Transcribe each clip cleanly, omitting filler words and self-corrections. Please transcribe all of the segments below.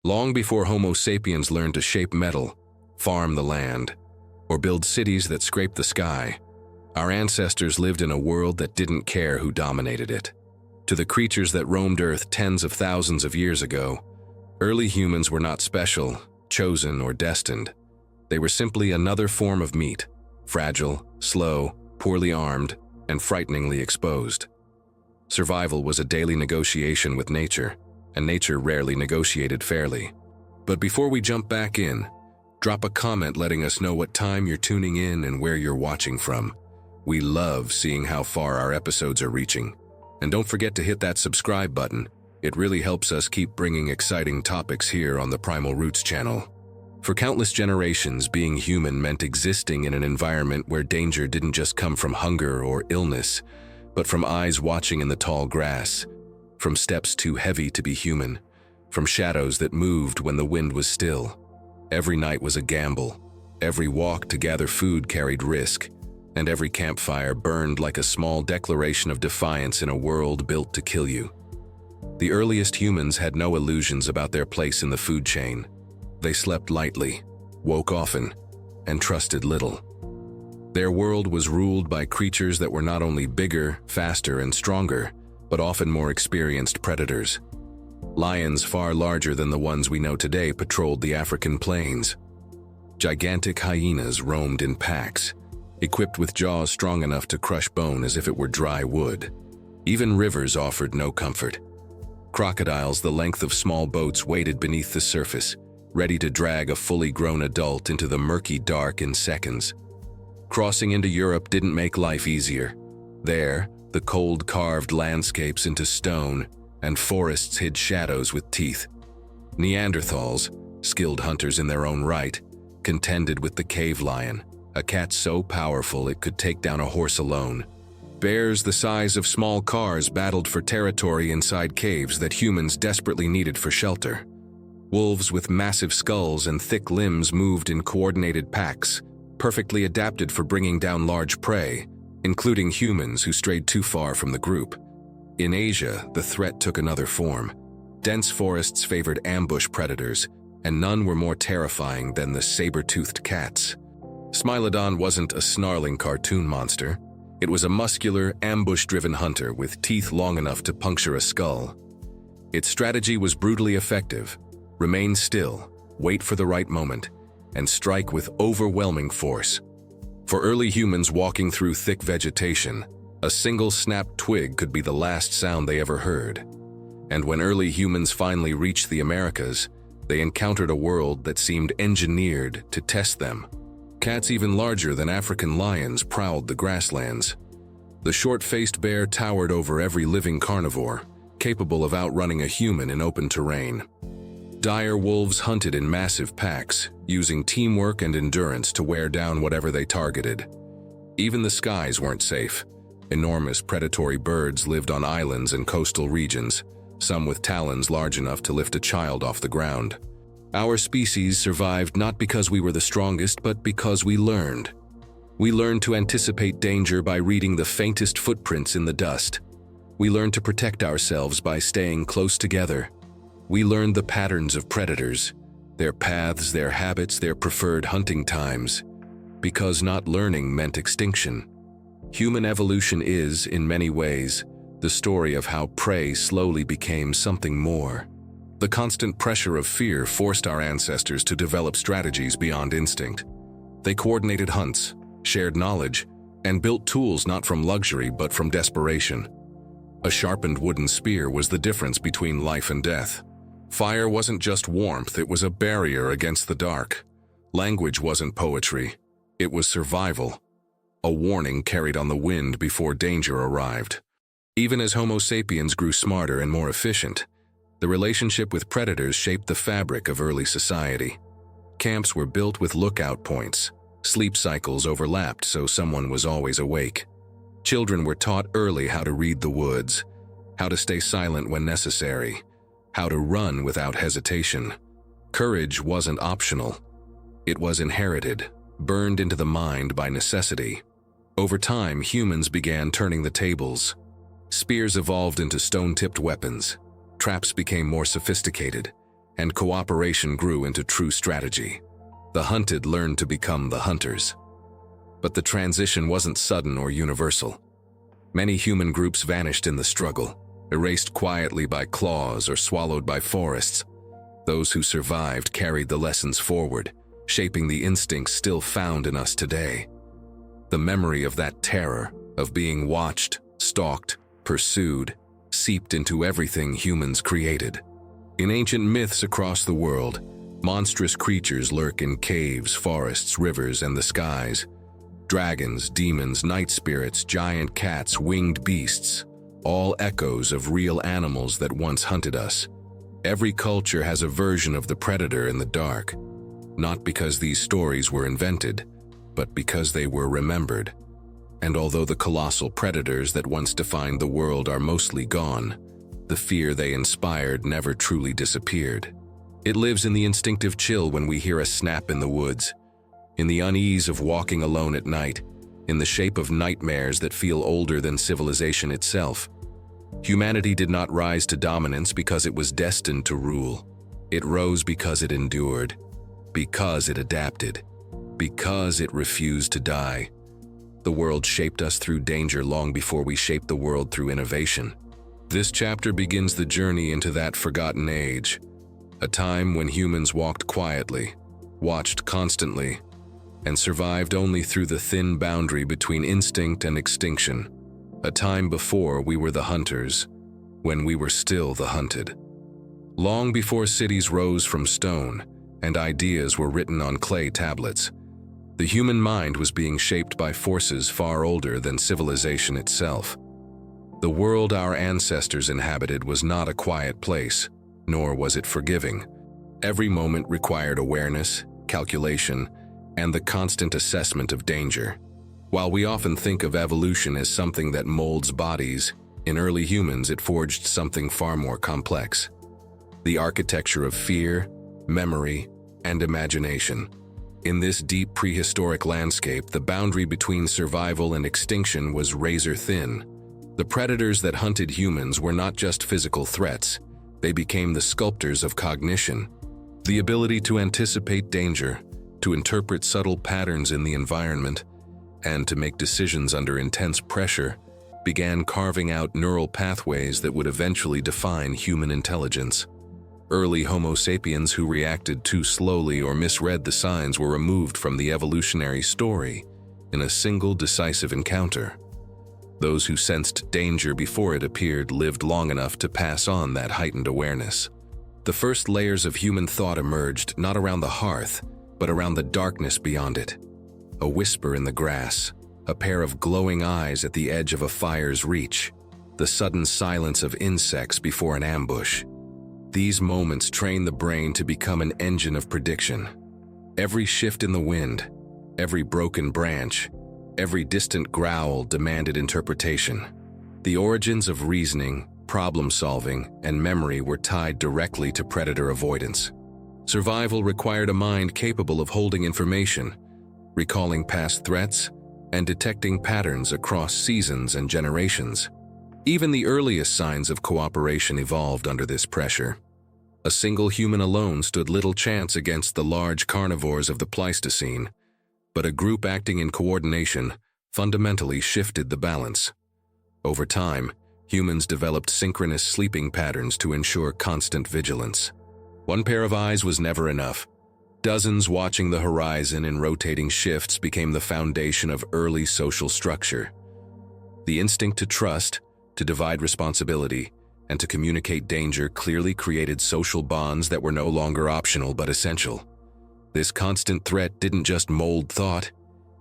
Long before Homo sapiens learned to shape metal, farm the land, or build cities that scrape the sky, our ancestors lived in a world that didn't care who dominated it. To the creatures that roamed Earth tens of thousands of years ago, early humans were not special, chosen, or destined. They were simply another form of meat, fragile, slow, poorly armed, and frighteningly exposed. Survival was a daily negotiation with nature, and nature rarely negotiated fairly. But before we jump back in, drop a comment letting us know what time you're tuning in and where you're watching from. We love seeing how far our episodes are reaching. And don't forget to hit that subscribe button. It really helps us keep bringing exciting topics here on the Primal Roots channel. For countless generations, being human meant existing in an environment where danger didn't just come from hunger or illness, but from eyes watching in the tall grass, from steps too heavy to be human, from shadows that moved when the wind was still. Every night was a gamble. Every walk to gather food carried risk, and every campfire burned like a small declaration of defiance in a world built to kill you. The earliest humans had no illusions about their place in the food chain. They slept lightly, woke often, and trusted little. Their world was ruled by creatures that were not only bigger, faster, and stronger, but often more experienced predators. Lions far larger than the ones we know today patrolled the African plains. Gigantic hyenas roamed in packs, equipped with jaws strong enough to crush bone as if it were dry wood. Even rivers offered no comfort. Crocodiles the length of small boats waded beneath the surface, ready to drag a fully grown adult into the murky dark in seconds. Crossing into Europe didn't make life easier. There, the cold carved landscapes into stone, and forests hid shadows with teeth. Neanderthals, skilled hunters in their own right, contended with the cave lion, a cat so powerful it could take down a horse alone. Bears the size of small cars battled for territory inside caves that humans desperately needed for shelter. Wolves with massive skulls and thick limbs moved in coordinated packs, perfectly adapted for bringing down large prey, including humans who strayed too far from the group. In Asia, the threat took another form. Dense forests favored ambush predators, and none were more terrifying than the saber-toothed cats. Smilodon wasn't a snarling cartoon monster. It was a muscular, ambush-driven hunter with teeth long enough to puncture a skull. Its strategy was brutally effective. Remain still, wait for the right moment, and strike with overwhelming force. For early humans walking through thick vegetation, a single snapped twig could be the last sound they ever heard. And when early humans finally reached the Americas, they encountered a world that seemed engineered to test them. Cats even larger than African lions prowled the grasslands. The short-faced bear towered over every living carnivore, capable of outrunning a human in open terrain. Dire wolves hunted in massive packs, using teamwork and endurance to wear down whatever they targeted. Even the skies weren't safe. Enormous predatory birds lived on islands and coastal regions, some with talons large enough to lift a child off the ground. Our species survived not because we were the strongest, but because we learned. We learned to anticipate danger by reading the faintest footprints in the dust. We learned to protect ourselves by staying close together. We learned the patterns of predators, their paths, their habits, their preferred hunting times, because not learning meant extinction. Human evolution is, in many ways, the story of how prey slowly became something more. The constant pressure of fear forced our ancestors to develop strategies beyond instinct. They coordinated hunts, shared knowledge, and built tools not from luxury but from desperation. A sharpened wooden spear was the difference between life and death. Fire wasn't just warmth, it was a barrier against the dark. Language wasn't poetry, it was survival. A warning carried on the wind before danger arrived. Even as Homo sapiens grew smarter and more efficient, the relationship with predators shaped the fabric of early society. Camps were built with lookout points. Sleep cycles overlapped so someone was always awake. Children were taught early how to read the woods, how to stay silent when necessary, how to run without hesitation. Courage wasn't optional. It was inherited, burned into the mind by necessity. Over time, humans began turning the tables. Spears evolved into stone-tipped weapons. Traps became more sophisticated, and cooperation grew into true strategy. The hunted learned to become the hunters. But the transition wasn't sudden or universal. Many human groups vanished in the struggle, erased quietly by claws or swallowed by forests. Those who survived carried the lessons forward, shaping the instincts still found in us today. The memory of that terror, of being watched, stalked, pursued, seeped into everything humans created. In ancient myths across the world, monstrous creatures lurk in caves, forests, rivers, and the skies. Dragons, demons, night spirits, giant cats, winged beasts, all echoes of real animals that once hunted us. Every culture has a version of the predator in the dark, not because these stories were invented, but because they were remembered. And although the colossal predators that once defined the world are mostly gone, the fear they inspired never truly disappeared. It lives in the instinctive chill when we hear a snap in the woods, in the unease of walking alone at night, in the shape of nightmares that feel older than civilization itself. Humanity did not rise to dominance because it was destined to rule. It rose because it endured, because it adapted, because it refused to die. The world shaped us through danger long before we shaped the world through innovation. This chapter begins the journey into that forgotten age, a time when humans walked quietly, watched constantly, and survived only through the thin boundary between instinct and extinction. A time before we were the hunters, when we were still the hunted. Long before cities rose from stone and ideas were written on clay tablets, the human mind was being shaped by forces far older than civilization itself. The world our ancestors inhabited was not a quiet place, nor was it forgiving. Every moment required awareness, calculation, and the constant assessment of danger. While we often think of evolution as something that molds bodies, in early humans it forged something far more complex. The architecture of fear, memory, and imagination. In this deep prehistoric landscape, the boundary between survival and extinction was razor thin. The predators that hunted humans were not just physical threats, they became the sculptors of cognition. The ability to anticipate danger, to interpret subtle patterns in the environment, and to make decisions under intense pressure, began carving out neural pathways that would eventually define human intelligence. Early Homo sapiens who reacted too slowly or misread the signs were removed from the evolutionary story in a single decisive encounter. Those who sensed danger before it appeared lived long enough to pass on that heightened awareness. The first layers of human thought emerged not around the hearth, but around the darkness beyond it. A whisper in the grass, a pair of glowing eyes at the edge of a fire's reach, the sudden silence of insects before an ambush. These moments train the brain to become an engine of prediction. Every shift in the wind, every broken branch, every distant growl demanded interpretation. The origins of reasoning, problem-solving, and memory were tied directly to predator avoidance. Survival required a mind capable of holding information, recalling past threats, and detecting patterns across seasons and generations. Even the earliest signs of cooperation evolved under this pressure. A single human alone stood little chance against the large carnivores of the Pleistocene, but a group acting in coordination fundamentally shifted the balance. Over time, humans developed synchronous sleeping patterns to ensure constant vigilance. One pair of eyes was never enough. Dozens watching the horizon in rotating shifts became the foundation of early social structure. The instinct to trust, to divide responsibility, and to communicate danger clearly created social bonds that were no longer optional but essential. This constant threat didn't just mold thought,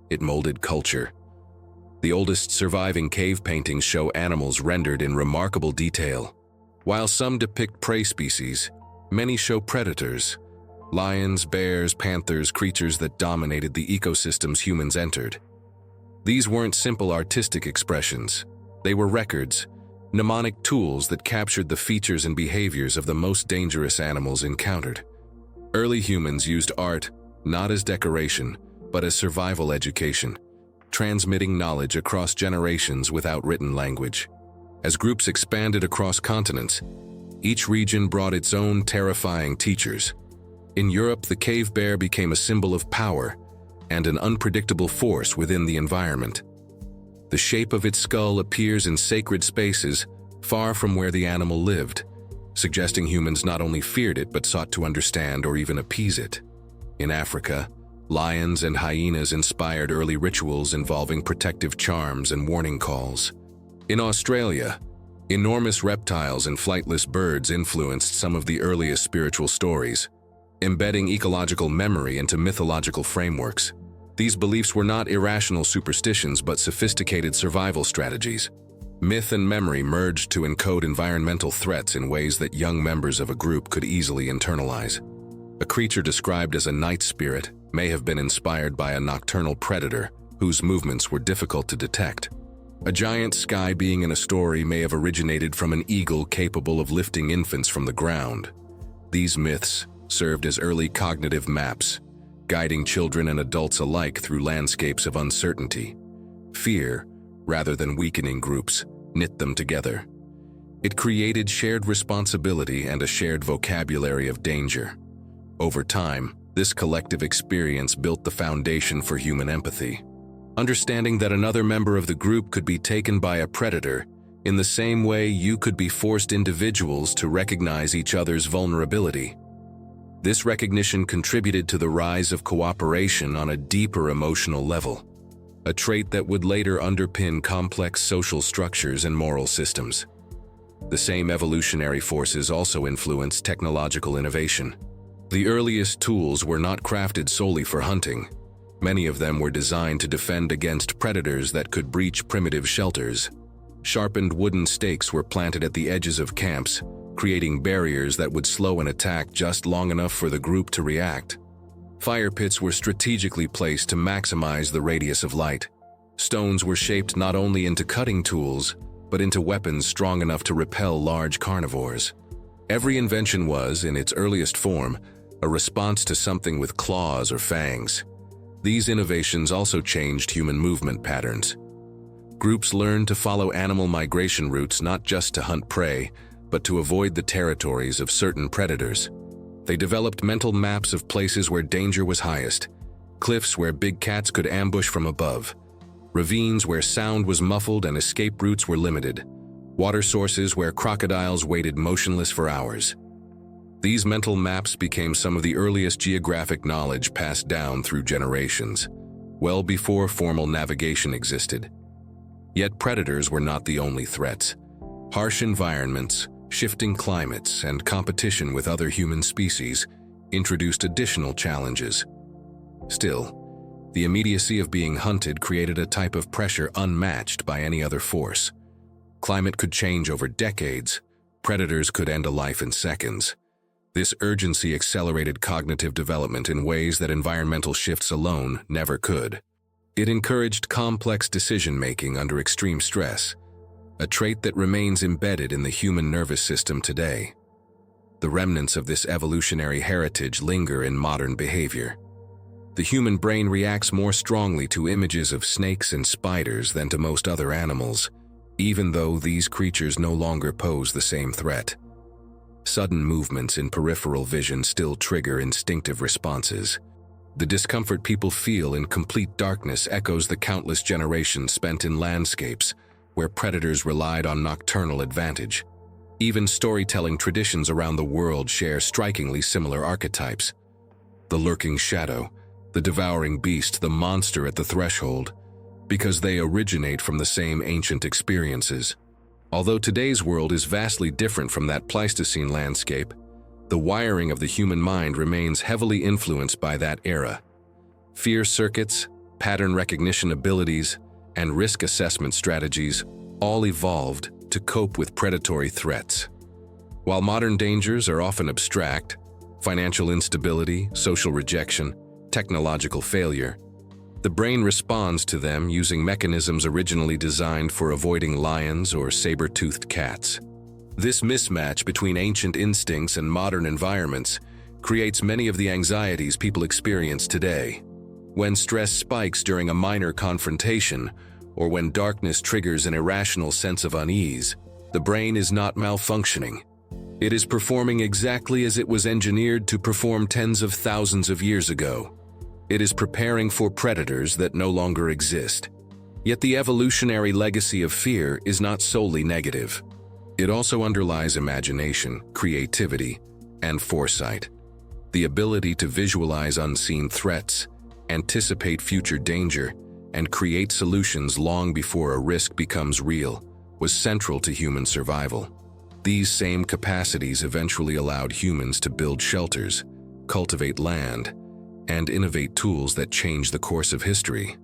it molded culture. The oldest surviving cave paintings show animals rendered in remarkable detail. While some depict prey species, many show predators. Lions, bears, panthers, creatures that dominated the ecosystems humans entered. These weren't simple artistic expressions. They were records, mnemonic tools that captured the features and behaviors of the most dangerous animals encountered. Early humans used art not as decoration, but as survival education, transmitting knowledge across generations without written language. As groups expanded across continents, Each region brought its own terrifying teachers. In Europe, the cave bear became a symbol of power and an unpredictable force within the environment. The shape of its skull appears in sacred spaces far from where the animal lived, suggesting humans not only feared it but sought to understand or even appease it. In Africa, lions and hyenas inspired early rituals involving protective charms and warning calls. In Australia, enormous reptiles and flightless birds influenced some of the earliest spiritual stories, embedding ecological memory into mythological frameworks. These beliefs were not irrational superstitions but sophisticated survival strategies. Myth and memory merged to encode environmental threats in ways that young members of a group could easily internalize. A creature described as a night spirit may have been inspired by a nocturnal predator whose movements were difficult to detect. A giant sky being in a story may have originated from an eagle capable of lifting infants from the ground. These myths served as early cognitive maps, guiding children and adults alike through landscapes of uncertainty. Fear, rather than weakening groups, knit them together. It created shared responsibility and a shared vocabulary of danger. Over time, this collective experience built the foundation for human empathy. Understanding that another member of the group could be taken by a predator, in the same way you could be forced individuals to recognize each other's vulnerability. This recognition contributed to the rise of cooperation on a deeper emotional level, a trait that would later underpin complex social structures and moral systems. The same evolutionary forces also influenced technological innovation. The earliest tools were not crafted solely for hunting. Many of them were designed to defend against predators that could breach primitive shelters. Sharpened wooden stakes were planted at the edges of camps, creating barriers that would slow an attack just long enough for the group to react. Fire pits were strategically placed to maximize the radius of light. Stones were shaped not only into cutting tools, but into weapons strong enough to repel large carnivores. Every invention was, in its earliest form, a response to something with claws or fangs. These innovations also changed human movement patterns. Groups learned to follow animal migration routes not just to hunt prey, but to avoid the territories of certain predators. They developed mental maps of places where danger was highest, cliffs where big cats could ambush from above, ravines where sound was muffled and escape routes were limited, water sources where crocodiles waited motionless for hours. These mental maps became some of the earliest geographic knowledge passed down through generations, well before formal navigation existed. Yet predators were not the only threats. Harsh environments, shifting climates, and competition with other human species introduced additional challenges. Still, the immediacy of being hunted created a type of pressure unmatched by any other force. Climate could change over decades. Predators could end a life in seconds. This urgency accelerated cognitive development in ways that environmental shifts alone never could. It encouraged complex decision-making under extreme stress, a trait that remains embedded in the human nervous system today. The remnants of this evolutionary heritage linger in modern behavior. The human brain reacts more strongly to images of snakes and spiders than to most other animals, even though these creatures no longer pose the same threat. Sudden movements in peripheral vision still trigger instinctive responses. The discomfort people feel in complete darkness echoes the countless generations spent in landscapes where predators relied on nocturnal advantage. Even storytelling traditions around the world share strikingly similar archetypes. The lurking shadow, the devouring beast, the monster at the threshold, because they originate from the same ancient experiences. Although today's world is vastly different from that Pleistocene landscape, the wiring of the human mind remains heavily influenced by that era. Fear circuits, pattern recognition abilities, and risk assessment strategies all evolved to cope with predatory threats. While modern dangers are often abstract, financial instability, social rejection, technological failure, the brain responds to them using mechanisms originally designed for avoiding lions or saber-toothed cats. This mismatch between ancient instincts and modern environments creates many of the anxieties people experience today. When stress spikes during a minor confrontation, or when darkness triggers an irrational sense of unease, the brain is not malfunctioning. It is performing exactly as it was engineered to perform tens of thousands of years ago. It is preparing for predators that no longer exist. Yet the evolutionary legacy of fear is not solely negative. It also underlies imagination, creativity, and foresight. The ability to visualize unseen threats, anticipate future danger, and create solutions long before a risk becomes real was central to human survival. These same capacities eventually allowed humans to build shelters, cultivate land, and innovate tools that changed the course of history.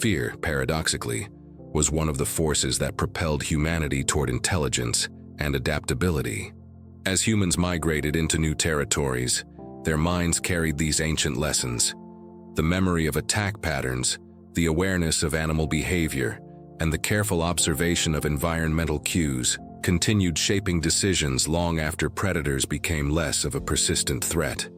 Fear, paradoxically, was one of the forces that propelled humanity toward intelligence and adaptability. As humans migrated into new territories, their minds carried these ancient lessons. The memory of attack patterns, the awareness of animal behavior, and the careful observation of environmental cues continued shaping decisions long after predators became less of a persistent threat.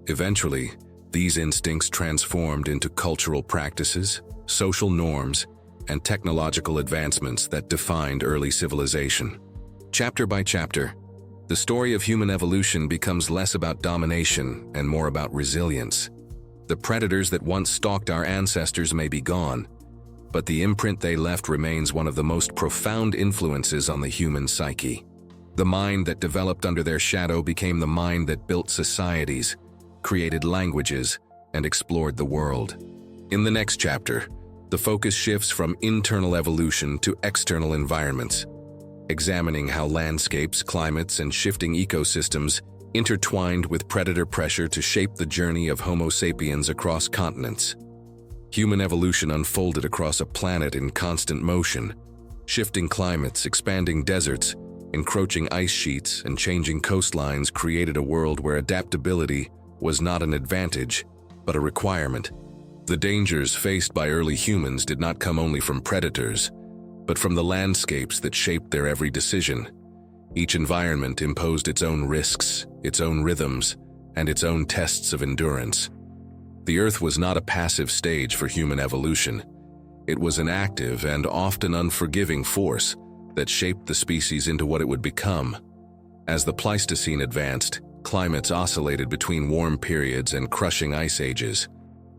Eventually, these instincts transformed into cultural practices, social norms, and technological advancements that defined early civilization. Chapter by chapter, the story of human evolution becomes less about domination and more about resilience. The predators that once stalked our ancestors may be gone, but the imprint they left remains one of the most profound influences on the human psyche. The mind that developed under their shadow became the mind that built societies, created languages, and explored the world. In the next chapter, the focus shifts from internal evolution to external environments, examining how landscapes, climates, and shifting ecosystems intertwined with predator pressure to shape the journey of Homo sapiens across continents. Human evolution unfolded across a planet in constant motion. Shifting climates, expanding deserts, encroaching ice sheets, and changing coastlines created a world where adaptability was not an advantage, but a requirement. The dangers faced by early humans did not come only from predators, but from the landscapes that shaped their every decision. Each environment imposed its own risks, its own rhythms, and its own tests of endurance. The Earth was not a passive stage for human evolution. It was an active and often unforgiving force that shaped the species into what it would become. As the Pleistocene advanced, climates oscillated between warm periods and crushing ice ages.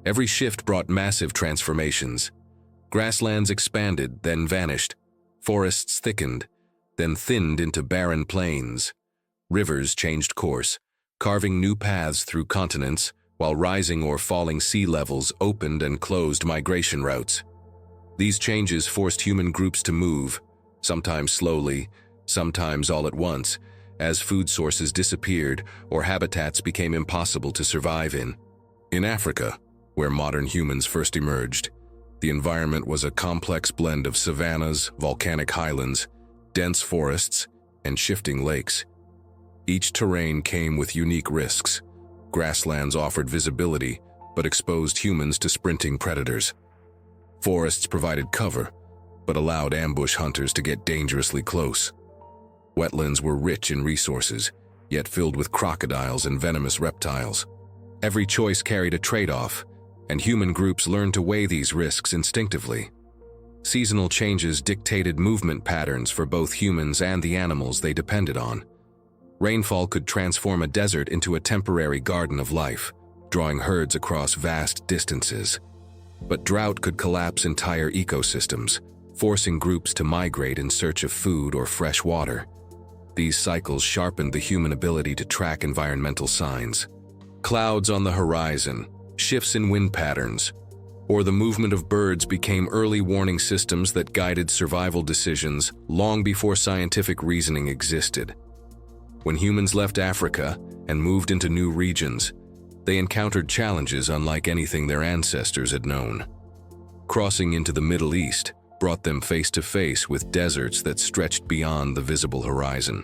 Every shift brought massive transformations. Grasslands expanded, then vanished. Forests thickened, then thinned into barren plains. Rivers changed course, carving new paths through continents, while rising or falling sea levels opened and closed migration routes. These changes forced human groups to move, sometimes slowly, sometimes all at once, as food sources disappeared or habitats became impossible to survive in. In Africa, where modern humans first emerged, the environment was a complex blend of savannas, volcanic highlands, dense forests, and shifting lakes. Each terrain came with unique risks. Grasslands offered visibility, but exposed humans to sprinting predators. Forests provided cover, but allowed ambush hunters to get dangerously close. Wetlands were rich in resources, yet filled with crocodiles and venomous reptiles. Every choice carried a trade-off, and human groups learned to weigh these risks instinctively. Seasonal changes dictated movement patterns for both humans and the animals they depended on. Rainfall could transform a desert into a temporary garden of life, drawing herds across vast distances. But drought could collapse entire ecosystems, forcing groups to migrate in search of food or fresh water. These cycles sharpened the human ability to track environmental signs. Clouds on the horizon, shifts in wind patterns, or the movement of birds became early warning systems that guided survival decisions long before scientific reasoning existed. When humans left Africa and moved into new regions, they encountered challenges unlike anything their ancestors had known. Crossing into the Middle East brought them face to face with deserts that stretched beyond the visible horizon.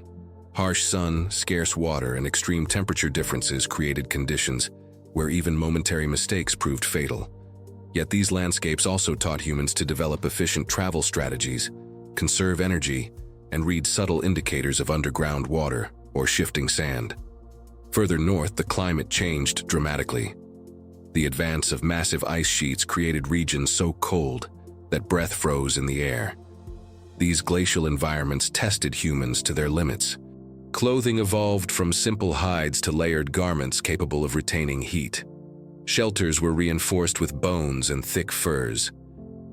Harsh sun, scarce water, and extreme temperature differences created conditions where even momentary mistakes proved fatal. Yet these landscapes also taught humans to develop efficient travel strategies, conserve energy, and read subtle indicators of underground water or shifting sand. Further north, the climate changed dramatically. The advance of massive ice sheets created regions so cold that breath froze in the air. These glacial environments tested humans to their limits. Clothing evolved from simple hides to layered garments capable of retaining heat. Shelters were reinforced with bones and thick furs.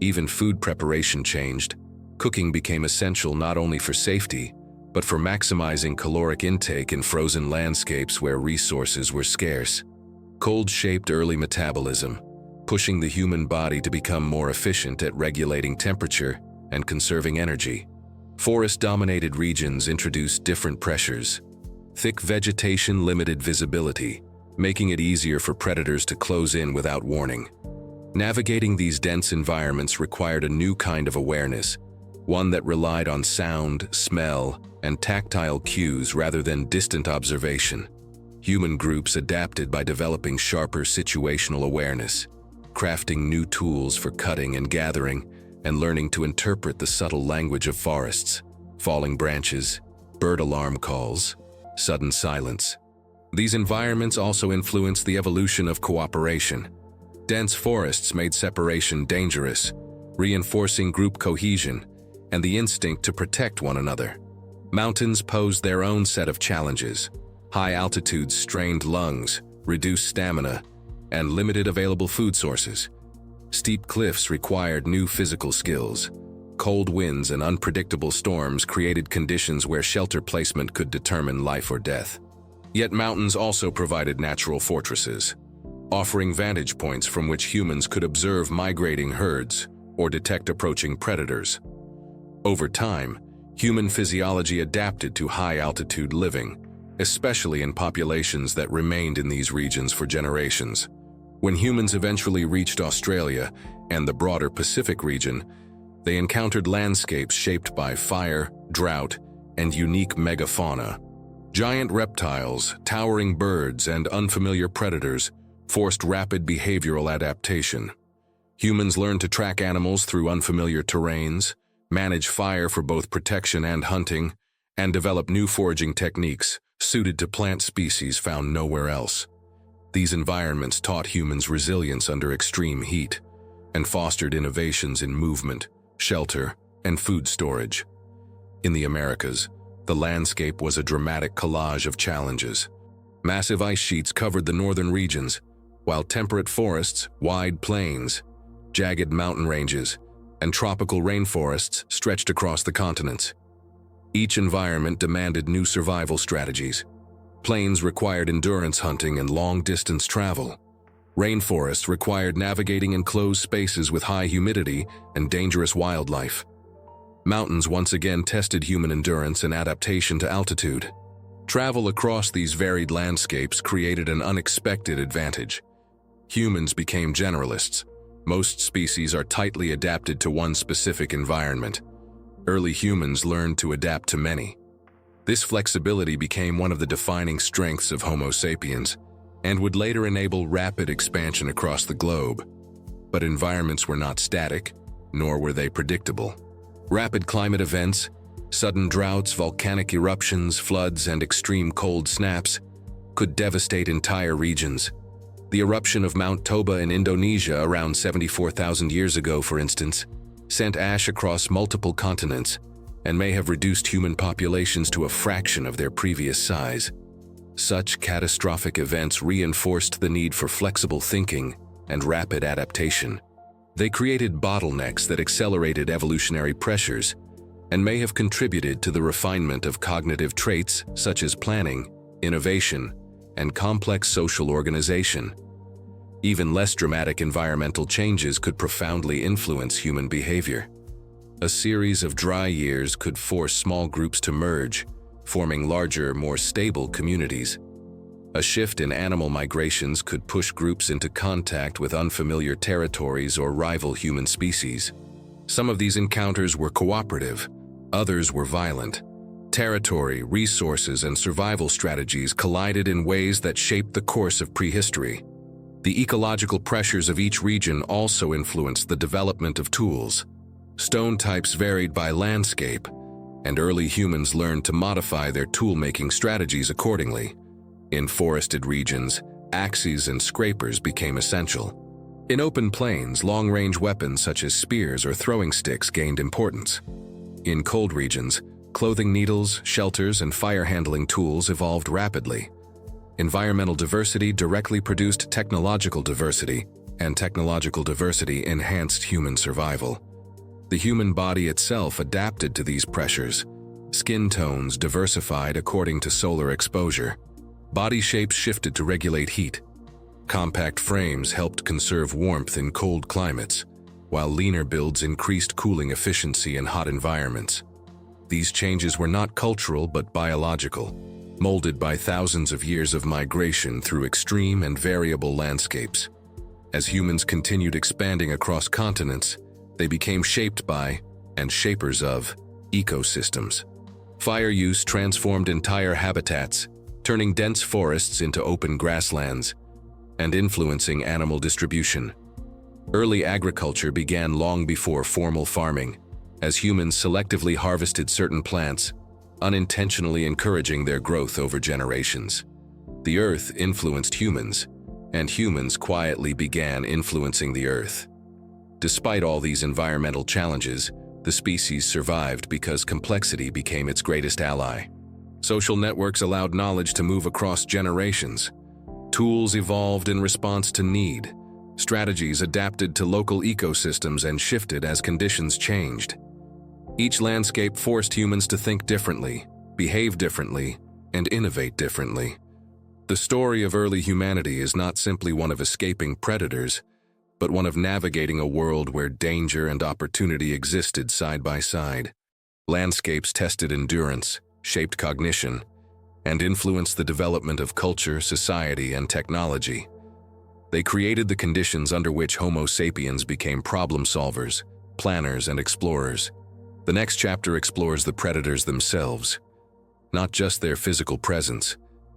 Even food preparation changed. Cooking became essential not only for safety, but for maximizing caloric intake in frozen landscapes where resources were scarce. Cold shaped early metabolism, pushing the human body to become more efficient at regulating temperature and conserving energy. Forest-dominated regions introduced different pressures. Thick vegetation limited visibility, making it easier for predators to close in without warning. Navigating these dense environments required a new kind of awareness, one that relied on sound, smell, and tactile cues rather than distant observation. Human groups adapted by developing sharper situational awareness, crafting new tools for cutting and gathering, and learning to interpret the subtle language of forests, falling branches, bird alarm calls, sudden silence. These environments also influenced the evolution of cooperation. Dense forests made separation dangerous, reinforcing group cohesion and the instinct to protect one another. Mountains posed their own set of challenges. High altitudes strained lungs, reduced stamina, and limited available food sources. Steep cliffs required new physical skills. Cold winds and unpredictable storms created conditions where shelter placement could determine life or death. Yet mountains also provided natural fortresses, offering vantage points from which humans could observe migrating herds or detect approaching predators. Over time, human physiology adapted to high-altitude living, especially in populations that remained in these regions for generations. When humans eventually reached Australia and the broader Pacific region, they encountered landscapes shaped by fire, drought, and unique megafauna. Giant reptiles, towering birds, and unfamiliar predators forced rapid behavioral adaptation. Humans learned to track animals through unfamiliar terrains, manage fire for both protection and hunting, and develop new foraging techniques suited to plant species found nowhere else. These environments taught humans resilience under extreme heat and fostered innovations in movement, shelter, and food storage. In the Americas, the landscape was a dramatic collage of challenges. Massive ice sheets covered the northern regions, while temperate forests, wide plains, jagged mountain ranges, and tropical rainforests stretched across the continents. Each environment demanded new survival strategies. Plains required endurance hunting and long-distance travel. Rainforests required navigating enclosed spaces with high humidity and dangerous wildlife. Mountains once again tested human endurance and adaptation to altitude. Travel across these varied landscapes created an unexpected advantage. Humans became generalists. Most species are tightly adapted to one specific environment. Early humans learned to adapt to many. This flexibility became one of the defining strengths of Homo sapiens and would later enable rapid expansion across the globe. But environments were not static, nor were they predictable. Rapid climate events, sudden droughts, volcanic eruptions, floods, and extreme cold snaps could devastate entire regions. The eruption of Mount Toba in Indonesia around 74,000 years ago, for instance, sent ash across multiple continents and may have reduced human populations to a fraction of their previous size. Such catastrophic events reinforced the need for flexible thinking and rapid adaptation. They created bottlenecks that accelerated evolutionary pressures and may have contributed to the refinement of cognitive traits such as planning, innovation, and complex social organization. Even less dramatic environmental changes could profoundly influence human behavior. A series of dry years could force small groups to merge, forming larger, more stable communities. A shift in animal migrations could push groups into contact with unfamiliar territories or rival human species. Some of these encounters were cooperative, others were violent. Territory, resources, and survival strategies collided in ways that shaped the course of prehistory. The ecological pressures of each region also influenced the development of tools. Stone types varied by landscape, and early humans learned to modify their tool-making strategies accordingly. In forested regions, axes and scrapers became essential. In open plains, long-range weapons such as spears or throwing sticks gained importance. In cold regions, Clothing needles, shelters, and fire-handling tools evolved rapidly. Environmental diversity directly produced technological diversity, and technological diversity enhanced human survival. The human body itself adapted to these pressures. Skin tones diversified according to solar exposure. Body shapes shifted to regulate heat. Compact frames helped conserve warmth in cold climates, while leaner builds increased cooling efficiency in hot environments. These changes were not cultural but biological, molded by thousands of years of migration through extreme and variable landscapes. As humans continued expanding across continents, they became shaped by, and shapers of, ecosystems. Fire use transformed entire habitats, turning dense forests into open grasslands, and influencing animal distribution. Early agriculture began long before formal farming, as humans selectively harvested certain plants, unintentionally encouraging their growth over generations. The earth influenced humans, and humans quietly began influencing the earth. Despite all these environmental challenges, the species survived because complexity became its greatest ally. Social networks allowed knowledge to move across generations. Tools evolved in response to need. Strategies adapted to local ecosystems and shifted as conditions changed. Each landscape forced humans to think differently, behave differently, and innovate differently. The story of early humanity is not simply one of escaping predators, but one of navigating a world where danger and opportunity existed side by side. Landscapes tested endurance, shaped cognition, and influenced the development of culture, society, and technology. They created the conditions under which Homo sapiens became problem solvers, planners, and explorers. The next chapter explores the predators themselves, not just their physical presence,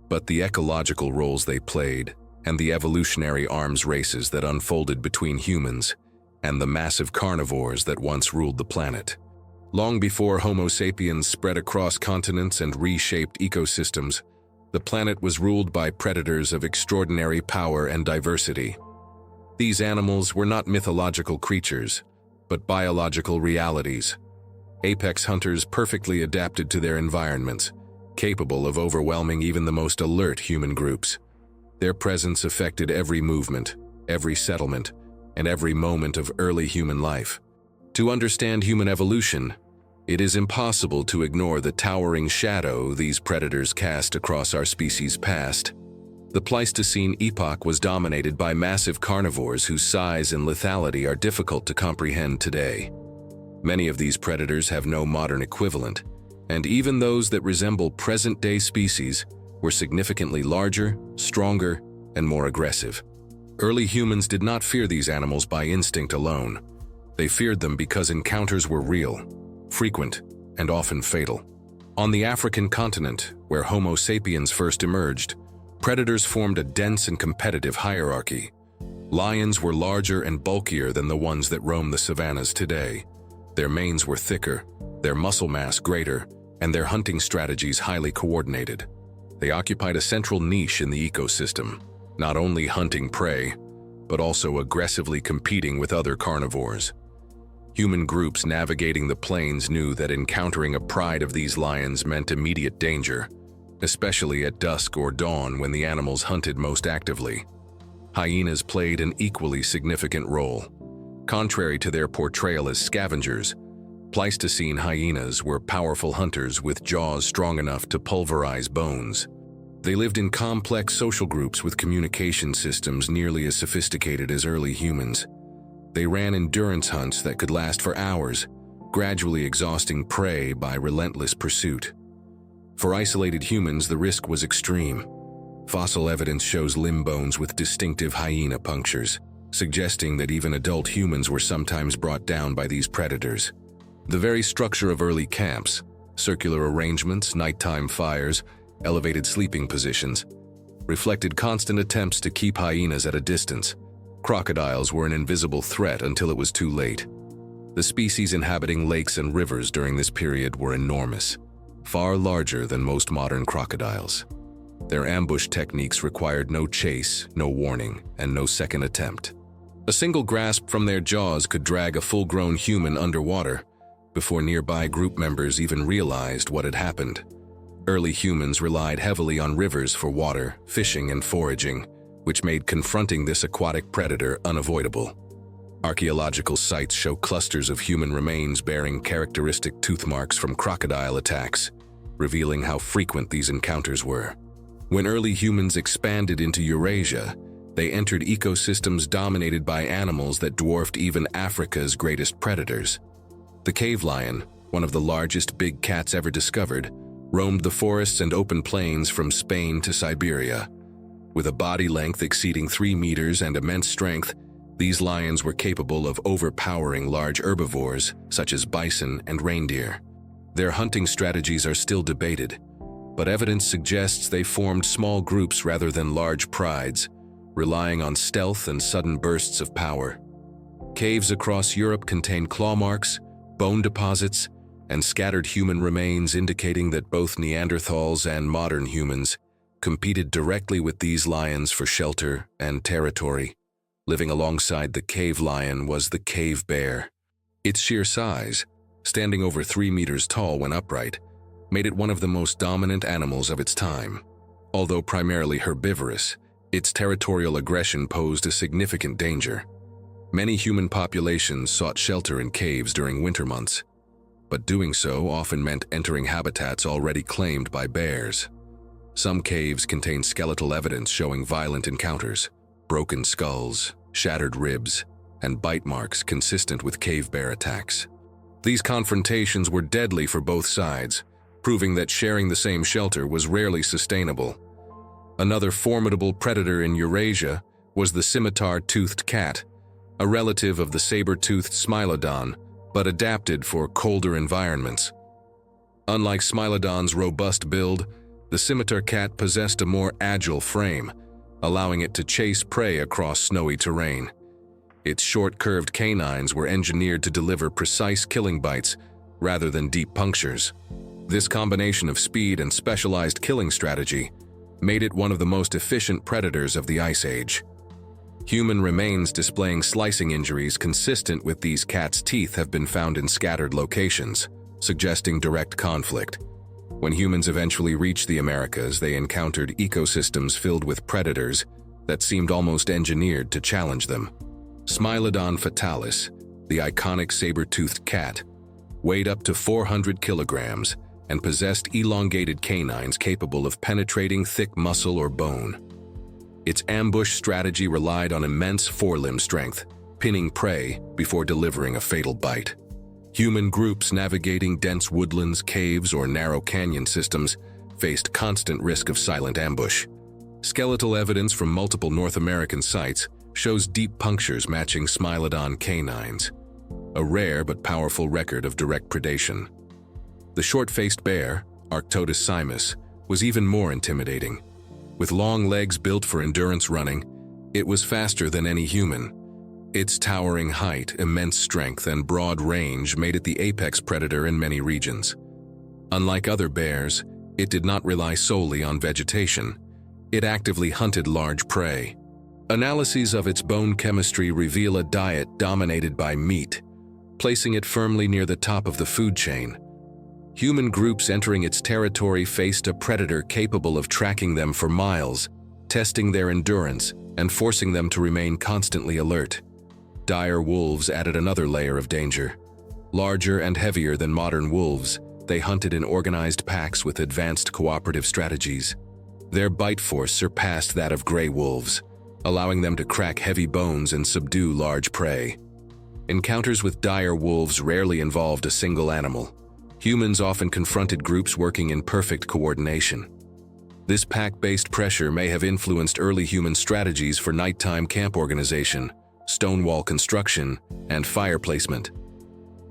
but the ecological roles they played, and the evolutionary arms races that unfolded between humans and the massive carnivores that once ruled the planet. Long before Homo sapiens spread across continents and reshaped ecosystems, the planet was ruled by predators of extraordinary power and diversity. These animals were not mythological creatures, but biological realities. Apex hunters perfectly adapted to their environments, capable of overwhelming even the most alert human groups. Their presence affected every movement, every settlement, and every moment of early human life. To understand human evolution, it is impossible to ignore the towering shadow these predators cast across our species' past. The Pleistocene epoch was dominated by massive carnivores whose size and lethality are difficult to comprehend today. Many of these predators have no modern equivalent, and even those that resemble present-day species were significantly larger, stronger, and more aggressive. Early humans did not fear these animals by instinct alone. They feared them because encounters were real, frequent, and often fatal. On the African continent, where Homo sapiens first emerged, predators formed a dense and competitive hierarchy. Lions were larger and bulkier than the ones that roam the savannas today. Their manes were thicker, their muscle mass greater, and their hunting strategies highly coordinated. They occupied a central niche in the ecosystem, not only hunting prey, but also aggressively competing with other carnivores. Human groups navigating the plains knew that encountering a pride of these lions meant immediate danger, especially at dusk or dawn when the animals hunted most actively. Hyenas played an equally significant role. Contrary to their portrayal as scavengers, Pleistocene hyenas were powerful hunters with jaws strong enough to pulverize bones. They lived in complex social groups with communication systems nearly as sophisticated as early humans. They ran endurance hunts that could last for hours, gradually exhausting prey by relentless pursuit. For isolated humans, the risk was extreme. Fossil evidence shows limb bones with distinctive hyena punctures, suggesting that even adult humans were sometimes brought down by these predators. The very structure of early camps, circular arrangements, nighttime fires, elevated sleeping positions, reflected constant attempts to keep hyenas at a distance. Crocodiles were an invisible threat until it was too late. The species inhabiting lakes and rivers during this period were enormous, far larger than most modern crocodiles. Their ambush techniques required no chase, no warning, and no second attempt. A single grasp from their jaws could drag a full-grown human underwater, before nearby group members even realized what had happened. Early humans relied heavily on rivers for water, fishing, and foraging, which made confronting this aquatic predator unavoidable. Archaeological sites show clusters of human remains bearing characteristic tooth marks from crocodile attacks, revealing how frequent these encounters were. When early humans expanded into Eurasia, they entered ecosystems dominated by animals that dwarfed even Africa's greatest predators. The cave lion, one of the largest big cats ever discovered, roamed the forests and open plains from Spain to Siberia. With a body length exceeding 3 meters and immense strength, these lions were capable of overpowering large herbivores such as bison and reindeer. Their hunting strategies are still debated, but evidence suggests they formed small groups rather than large prides, relying on stealth and sudden bursts of power. Caves across Europe contain claw marks, bone deposits, and scattered human remains indicating that both Neanderthals and modern humans competed directly with these lions for shelter and territory. Living alongside the cave lion was the cave bear. Its sheer size, standing over 3 meters tall when upright, made it one of the most dominant animals of its time. Although primarily herbivorous, its territorial aggression posed a significant danger. Many human populations sought shelter in caves during winter months, but doing so often meant entering habitats already claimed by bears. Some caves contain skeletal evidence showing violent encounters, broken skulls, shattered ribs, and bite marks consistent with cave bear attacks. These confrontations were deadly for both sides, proving that sharing the same shelter was rarely sustainable. Another formidable predator in Eurasia was the scimitar-toothed cat, a relative of the saber-toothed Smilodon, but adapted for colder environments. Unlike Smilodon's robust build, the scimitar cat possessed a more agile frame, allowing it to chase prey across snowy terrain. Its short, curved canines were engineered to deliver precise killing bites rather than deep punctures. This combination of speed and specialized killing strategy made it one of the most efficient predators of the Ice Age. Human remains displaying slicing injuries consistent with these cats' teeth have been found in scattered locations, suggesting direct conflict. When humans eventually reached the Americas, they encountered ecosystems filled with predators that seemed almost engineered to challenge them. Smilodon fatalis, the iconic saber-toothed cat, weighed up to 400 kilograms and possessed elongated canines capable of penetrating thick muscle or bone. Its ambush strategy relied on immense forelimb strength, pinning prey before delivering a fatal bite. Human groups navigating dense woodlands, caves, or narrow canyon systems faced constant risk of silent ambush. Skeletal evidence from multiple North American sites shows deep punctures matching Smilodon canines, a rare but powerful record of direct predation. The short-faced bear, Arctodus simus, was even more intimidating. With long legs built for endurance running, it was faster than any human. Its towering height, immense strength, and broad range made it the apex predator in many regions. Unlike other bears, it did not rely solely on vegetation. It actively hunted large prey. Analyses of its bone chemistry reveal a diet dominated by meat, placing it firmly near the top of the food chain. Human groups entering its territory faced a predator capable of tracking them for miles, testing their endurance and forcing them to remain constantly alert. Dire wolves added another layer of danger. Larger and heavier than modern wolves, they hunted in organized packs with advanced cooperative strategies. Their bite force surpassed that of gray wolves, allowing them to crack heavy bones and subdue large prey. Encounters with dire wolves rarely involved a single animal. Humans often confronted groups working in perfect coordination. This pack-based pressure may have influenced early human strategies for nighttime camp organization, stone wall construction, and fire placement.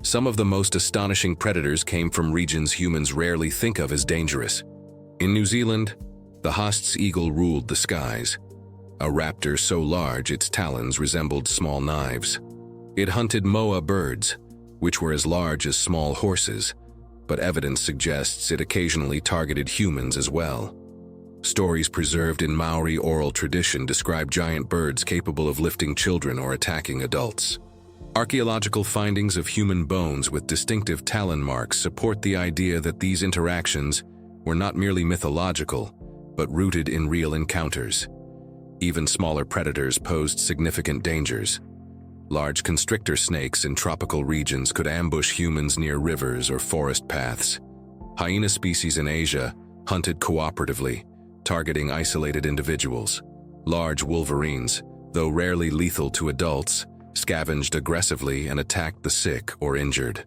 Some of the most astonishing predators came from regions humans rarely think of as dangerous. In New Zealand, the Haast's eagle ruled the skies, a raptor so large its talons resembled small knives. It hunted moa birds, which were as large as small horses, but evidence suggests it occasionally targeted humans as well. Stories preserved in Maori oral tradition describe giant birds capable of lifting children or attacking adults. Archaeological findings of human bones with distinctive talon marks support the idea that these interactions were not merely mythological, but rooted in real encounters. Even smaller predators posed significant dangers. Large constrictor snakes in tropical regions could ambush humans near rivers or forest paths. Hyena species in Asia hunted cooperatively, targeting isolated individuals. Large wolverines, though rarely lethal to adults, scavenged aggressively and attacked the sick or injured.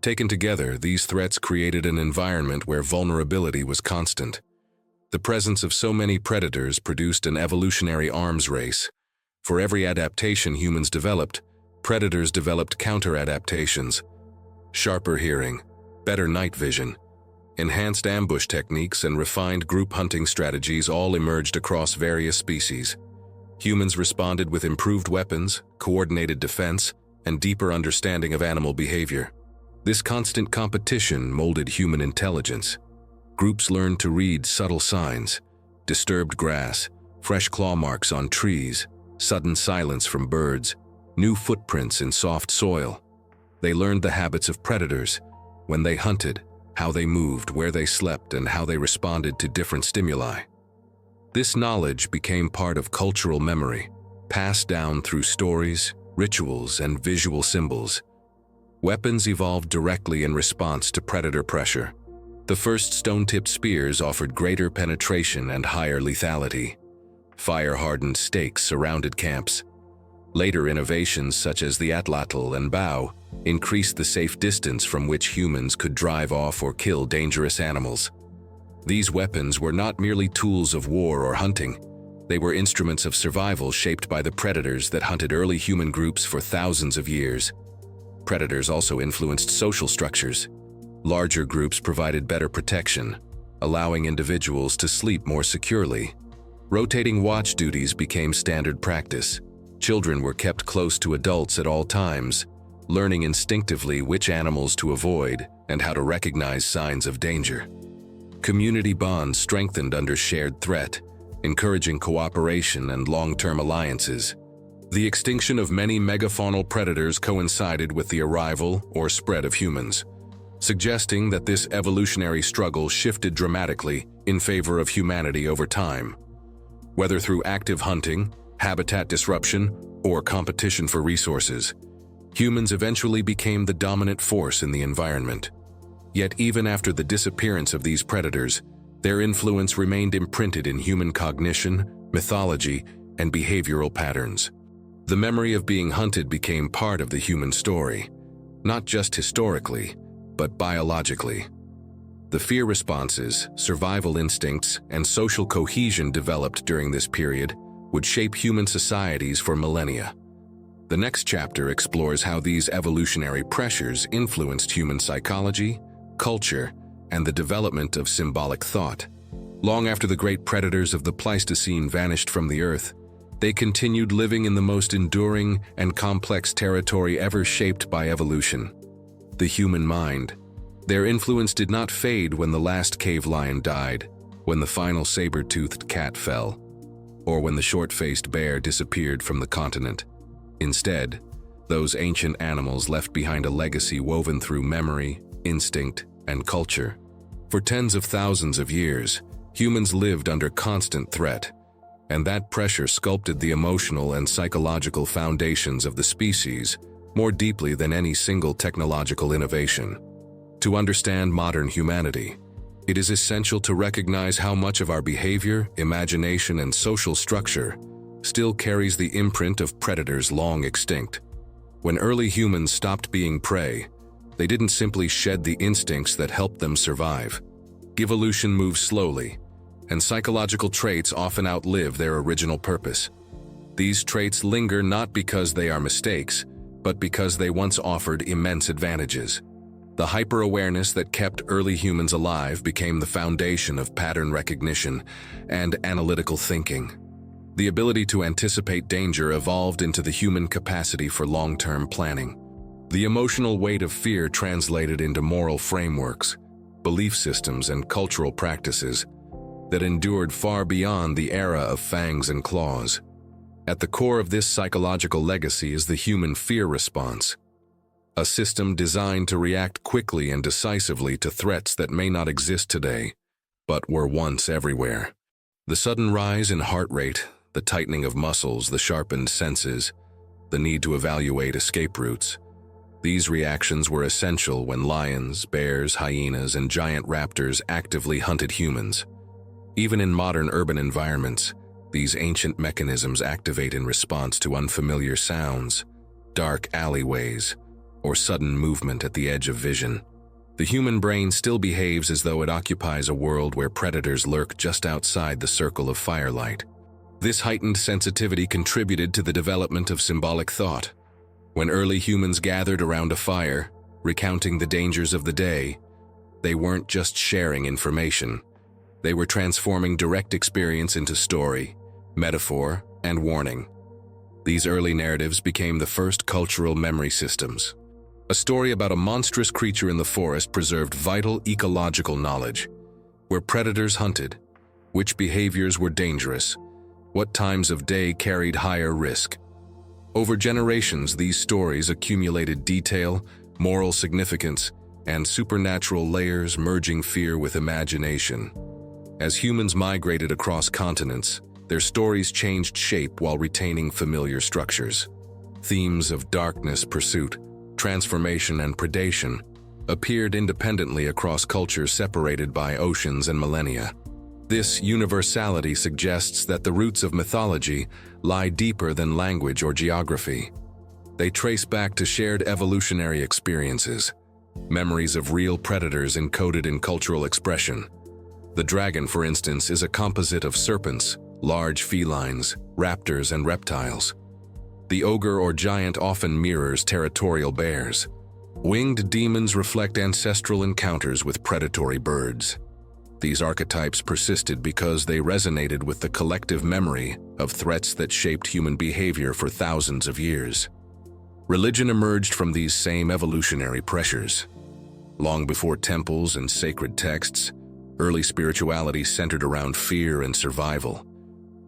Taken together, these threats created an environment where vulnerability was constant. The presence of so many predators produced an evolutionary arms race. For every adaptation humans developed, predators developed counter-adaptations. Sharper hearing, better night vision, enhanced ambush techniques, and refined group hunting strategies all emerged across various species. Humans responded with improved weapons, coordinated defense, and deeper understanding of animal behavior. This constant competition molded human intelligence. Groups learned to read subtle signs, disturbed grass, fresh claw marks on trees, sudden silence from birds, new footprints in soft soil. They learned the habits of predators, when they hunted, how they moved, where they slept, and how they responded to different stimuli. This knowledge became part of cultural memory, passed down through stories, rituals, and visual symbols. Weapons evolved directly in response to predator pressure. The first stone-tipped spears offered greater penetration and higher lethality. Fire-hardened stakes surrounded camps. Later innovations such as the atlatl and bow increased the safe distance from which humans could drive off or kill dangerous animals. These weapons were not merely tools of war or hunting. They were instruments of survival shaped by the predators that hunted early human groups for thousands of years. Predators also influenced social structures. Larger groups provided better protection, allowing individuals to sleep more securely. Rotating watch duties became standard practice. Children were kept close to adults at all times, learning instinctively which animals to avoid and how to recognize signs of danger. Community bonds strengthened under shared threat, encouraging cooperation and long-term alliances. The extinction of many megafaunal predators coincided with the arrival or spread of humans, suggesting that this evolutionary struggle shifted dramatically in favor of humanity over time. Whether through active hunting, habitat disruption, or competition for resources, humans eventually became the dominant force in the environment. Yet even after the disappearance of these predators, their influence remained imprinted in human cognition, mythology, and behavioral patterns. The memory of being hunted became part of the human story, not just historically, but biologically. The fear responses, survival instincts, and social cohesion developed during this period would shape human societies for millennia. The next chapter explores how these evolutionary pressures influenced human psychology, culture, and the development of symbolic thought. Long after the great predators of the Pleistocene vanished from the Earth, they continued living in the most enduring and complex territory ever shaped by evolution: the human mind. Their influence did not fade when the last cave lion died, when the final saber-toothed cat fell, or when the short-faced bear disappeared from the continent. Instead, those ancient animals left behind a legacy woven through memory, instinct, and culture. For tens of thousands of years, humans lived under constant threat, and that pressure sculpted the emotional and psychological foundations of the species more deeply than any single technological innovation. To understand modern humanity, it is essential to recognize how much of our behavior, imagination, and social structure still carries the imprint of predators long extinct. When early humans stopped being prey, they didn't simply shed the instincts that helped them survive. Evolution moves slowly, and psychological traits often outlive their original purpose. These traits linger not because they are mistakes, but because they once offered immense advantages. The hyper-awareness that kept early humans alive became the foundation of pattern recognition and analytical thinking. The ability to anticipate danger evolved into the human capacity for long-term planning. The emotional weight of fear translated into moral frameworks, belief systems, and cultural practices that endured far beyond the era of fangs and claws. At the core of this psychological legacy is the human fear response, a system designed to react quickly and decisively to threats that may not exist today, but were once everywhere. The sudden rise in heart rate, the tightening of muscles, the sharpened senses, the need to evaluate escape routes. These reactions were essential when lions, bears, hyenas, and giant raptors actively hunted humans. Even in modern urban environments, these ancient mechanisms activate in response to unfamiliar sounds, dark alleyways, or sudden movement at the edge of vision. The human brain still behaves as though it occupies a world where predators lurk just outside the circle of firelight. This heightened sensitivity contributed to the development of symbolic thought. When early humans gathered around a fire, recounting the dangers of the day, they weren't just sharing information. They were transforming direct experience into story, metaphor, and warning. These early narratives became the first cultural memory systems. A story about a monstrous creature in the forest preserved vital ecological knowledge: where predators hunted, which behaviors were dangerous, what times of day carried higher risk. Over generations, these stories accumulated detail, moral significance, and supernatural layers, merging fear with imagination. As humans migrated across continents, their stories changed shape while retaining familiar structures. Themes of darkness, pursuit, transformation, and predation appeared independently across cultures separated by oceans and millennia. This universality suggests that the roots of mythology lie deeper than language or geography. They trace back to shared evolutionary experiences, memories of real predators encoded in cultural expression. The dragon, for instance, is a composite of serpents, large felines, raptors, and reptiles. The ogre or giant often mirrors territorial bears. Winged demons reflect ancestral encounters with predatory birds. These archetypes persisted because they resonated with the collective memory of threats that shaped human behavior for thousands of years. Religion emerged from these same evolutionary pressures. Long before temples and sacred texts, early spirituality centered around fear and survival.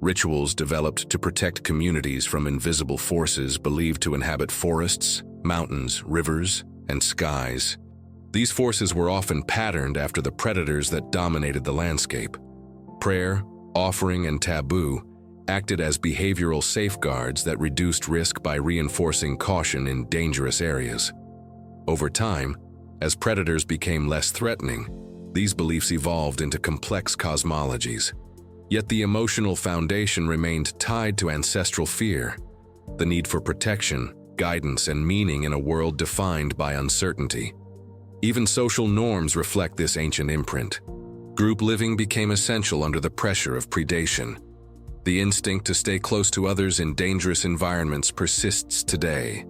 Rituals developed to protect communities from invisible forces believed to inhabit forests, mountains, rivers, and skies. These forces were often patterned after the predators that dominated the landscape. Prayer, offering, and taboo acted as behavioral safeguards that reduced risk by reinforcing caution in dangerous areas. Over time, as predators became less threatening, these beliefs evolved into complex cosmologies. Yet the emotional foundation remained tied to ancestral fear, the need for protection, guidance, and meaning in a world defined by uncertainty. Even social norms reflect this ancient imprint. Group living became essential under the pressure of predation. The instinct to stay close to others in dangerous environments persists today,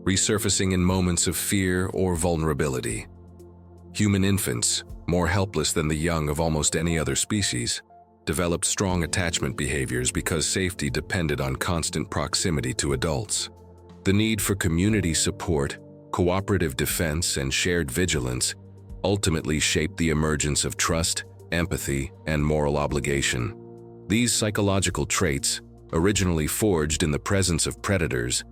resurfacing in moments of fear or vulnerability. Human infants, more helpless than the young of almost any other species, developed strong attachment behaviors because safety depended on constant proximity to adults. The need for community support, cooperative defense, and shared vigilance ultimately shaped the emergence of trust, empathy, and moral obligation. These psychological traits, originally forged in the presence of predators,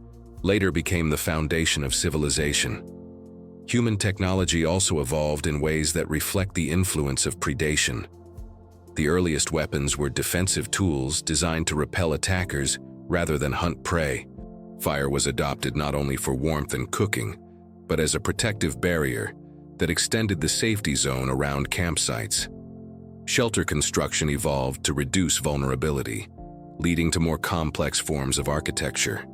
later became the foundation of civilization. Human technology also evolved in ways that reflect the influence of predation. The earliest weapons were defensive tools designed to repel attackers rather than hunt prey. Fire was adopted not only for warmth and cooking, but as a protective barrier that extended the safety zone around campsites. Shelter construction evolved to reduce vulnerability, leading to more complex forms of architecture.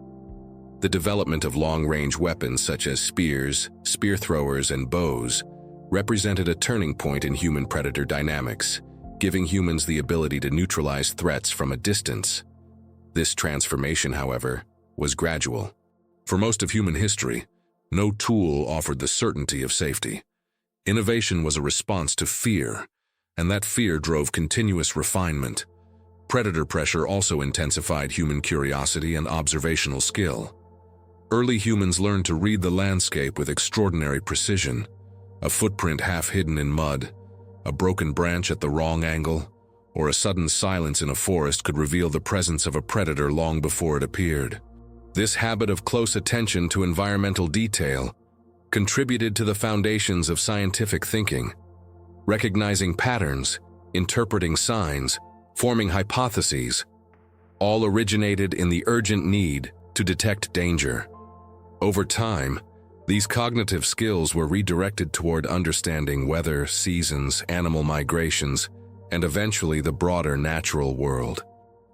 The development of long-range weapons such as spears, spear throwers, and bows represented a turning point in human-predator dynamics, giving humans the ability to neutralize threats from a distance. This transformation, however, was gradual. For most of human history, no tool offered the certainty of safety. Innovation was a response to fear, and that fear drove continuous refinement. Predator pressure also intensified human curiosity and observational skill. Early humans learned to read the landscape with extraordinary precision. A footprint half hidden in mud, a broken branch at the wrong angle, or a sudden silence in a forest could reveal the presence of a predator long before it appeared. This habit of close attention to environmental detail contributed to the foundations of scientific thinking. Recognizing patterns, interpreting signs, forming hypotheses, all originated in the urgent need to detect danger. Over time, these cognitive skills were redirected toward understanding weather, seasons, animal migrations, and eventually the broader natural world.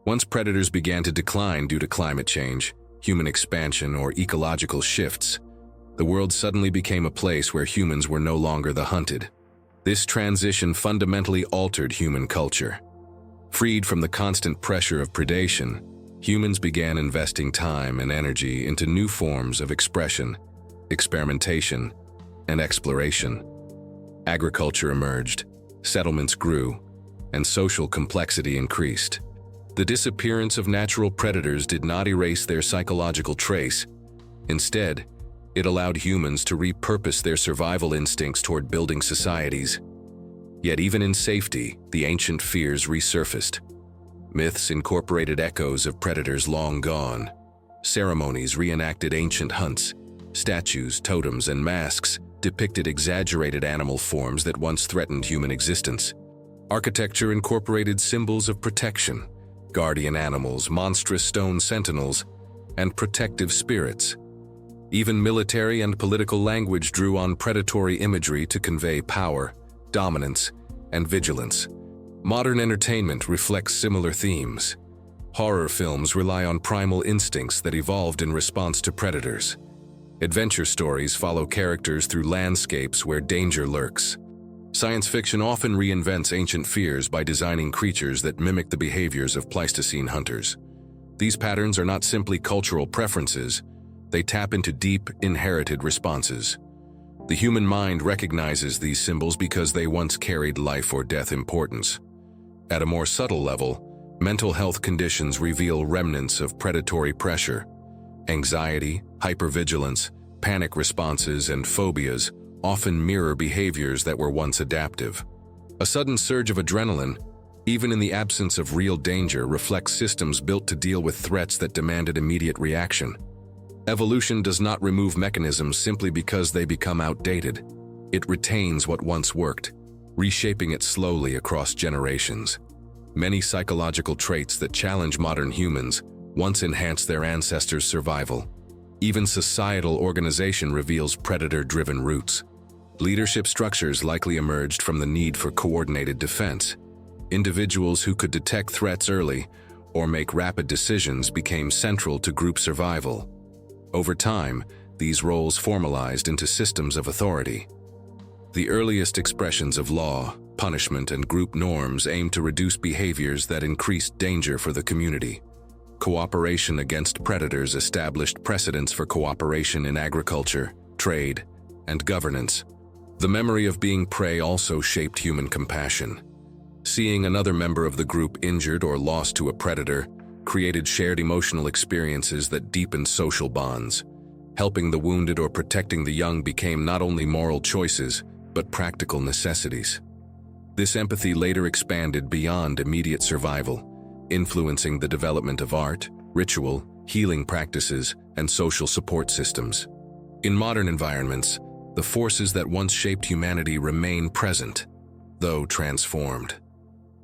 Once predators began to decline due to climate change, human expansion, or ecological shifts, the world suddenly became a place where humans were no longer the hunted. This transition fundamentally altered human culture. Freed from the constant pressure of predation, humans began investing time and energy into new forms of expression, experimentation, and exploration. Agriculture emerged, settlements grew, and social complexity increased. The disappearance of natural predators did not erase their psychological trace. Instead, it allowed humans to repurpose their survival instincts toward building societies. Yet even in safety, the ancient fears resurfaced. Myths incorporated echoes of predators long gone. Ceremonies reenacted ancient hunts. Statues, totems, and masks depicted exaggerated animal forms that once threatened human existence. Architecture incorporated symbols of protection, guardian animals, monstrous stone sentinels, and protective spirits. Even military and political language drew on predatory imagery to convey power, dominance, and vigilance. Modern entertainment reflects similar themes. Horror films rely on primal instincts that evolved in response to predators. Adventure stories follow characters through landscapes where danger lurks. Science fiction often reinvents ancient fears by designing creatures that mimic the behaviors of Pleistocene hunters. These patterns are not simply cultural preferences, they tap into deep, inherited responses. The human mind recognizes these symbols because they once carried life or death importance. At a more subtle level, mental health conditions reveal remnants of predatory pressure. Anxiety, hypervigilance, panic responses, and phobias often mirror behaviors that were once adaptive. A sudden surge of adrenaline, even in the absence of real danger, reflects systems built to deal with threats that demanded immediate reaction. Evolution does not remove mechanisms simply because they become outdated. It retains what once worked, reshaping it slowly across generations. Many psychological traits that challenge modern humans once enhanced their ancestors' survival. Even societal organization reveals predator-driven roots. Leadership structures likely emerged from the need for coordinated defense. Individuals who could detect threats early or make rapid decisions became central to group survival. Over time, these roles formalized into systems of authority. The earliest expressions of law, punishment, and group norms aimed to reduce behaviors that increased danger for the community. Cooperation against predators established precedents for cooperation in agriculture, trade, and governance. The memory of being prey also shaped human compassion. Seeing another member of the group injured or lost to a predator created shared emotional experiences that deepened social bonds. Helping the wounded or protecting the young became not only moral choices, but practical necessities. This empathy later expanded beyond immediate survival, influencing the development of art, ritual, healing practices, and social support systems. In modern environments, the forces that once shaped humanity remain present, though transformed.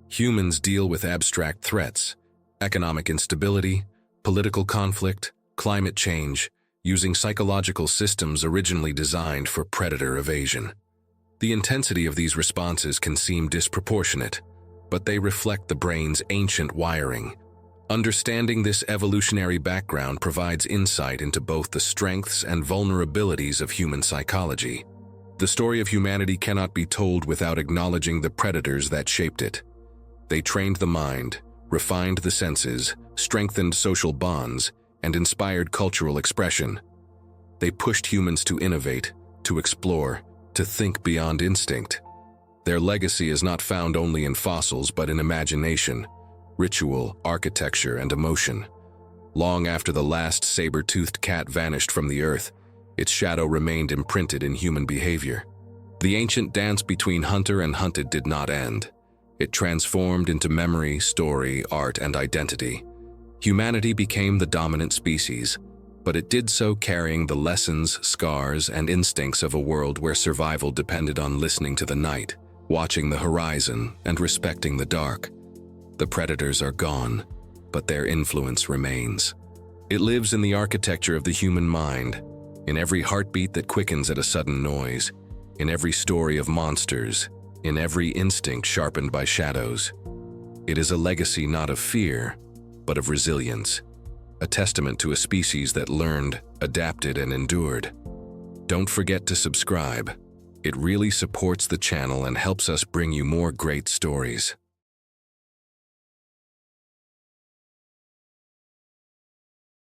Humans deal with abstract threats, economic instability, political conflict, climate change, using psychological systems originally designed for predator evasion. The intensity of these responses can seem disproportionate, but they reflect the brain's ancient wiring. Understanding this evolutionary background provides insight into both the strengths and vulnerabilities of human psychology. The story of humanity cannot be told without acknowledging the predators that shaped it. They trained the mind, refined the senses, strengthened social bonds, and inspired cultural expression. They pushed humans to innovate, to explore, to think beyond instinct. Their legacy is not found only in fossils but in imagination, ritual, architecture, and emotion. Long after the last saber-toothed cat vanished from the earth, its shadow remained imprinted in human behavior. The ancient dance between hunter and hunted did not end. It transformed into memory, story, art, and identity. Humanity became the dominant species, but it did so carrying the lessons, scars, and instincts of a world where survival depended on listening to the night, watching the horizon, and respecting the dark. The predators are gone, but their influence remains. It lives in the architecture of the human mind, in every heartbeat that quickens at a sudden noise, in every story of monsters, in every instinct sharpened by shadows. It is a legacy not of fear, but of resilience, a testament to a species that learned, adapted, and endured. Don't forget to subscribe. It really supports the channel and helps us bring you more great stories.